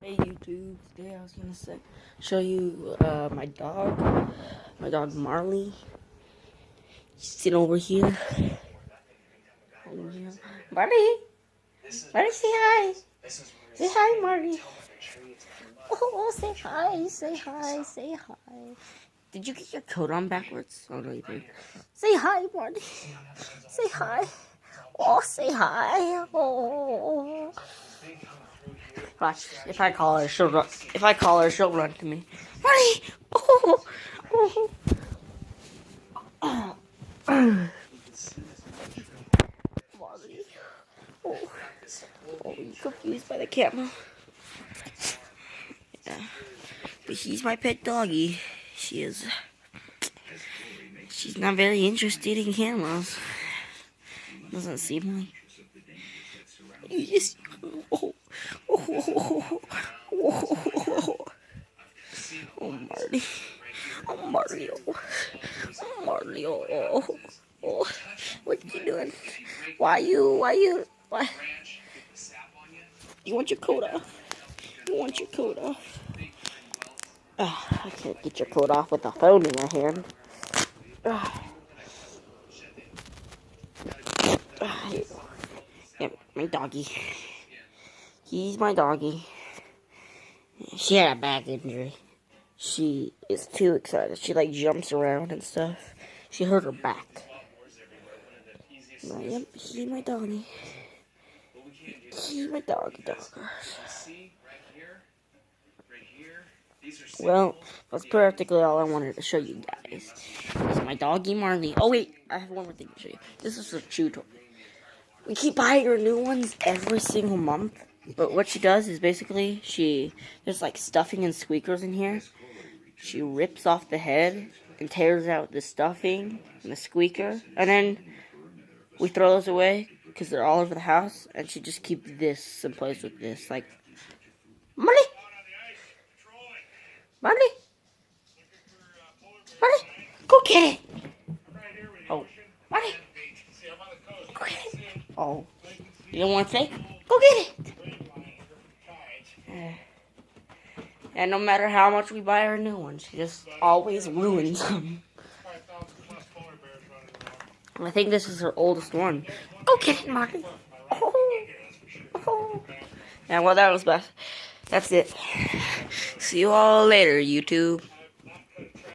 Hey YouTube, today I was gonna show you my dog Marley. She's sitting over here. Oh, yeah. Marley, say hi. Say hi, Marley. Oh, say hi, say hi, say hi. Did you get your coat on backwards? Oh no, you didn't. Say hi, Marley. Say hi. Oh, say hi. Oh. Watch. If I call her, she'll run. If I call her, she'll run to me. Marty! Oh, oh, oh. Marty. Oh, you're confused by the camera. Yeah, but she's my pet doggy. She's not very interested in cameras. Doesn't seem like. Yes. Oh, oh, Marty. Oh, Mario. Oh, Mario. Oh, what you doing? Why? You want your coat off? You want your coat off? I can't get your coat off with the phone in your hand. Yeah, my doggy. He's my doggy. She had a back injury. She is too excited. She like jumps around and stuff. She hurt her back. But, yep, he's my doggy. He's my doggy dog. Well, that's practically all I wanted to show you guys. This is my doggy Marley. Oh wait, I have one more thing to show you. This is a chew toy. We keep buying her new ones every single month. But what she does is basically there's like stuffing and squeakers in here. She rips off the head and tears out the stuffing and the squeaker. And then we throw those away because they're all over the house. And she just keeps this and plays with this. Like, Marley! Marley! Marley! Go get it! Oh, Marley! Go get it! Oh, you don't want to play? Go get it! And no matter how much we buy her new ones, she just always ruins them. I think this is her oldest one. Go get it, Marty. Oh. Yeah, well, that was best. That's it. See you all later, YouTube.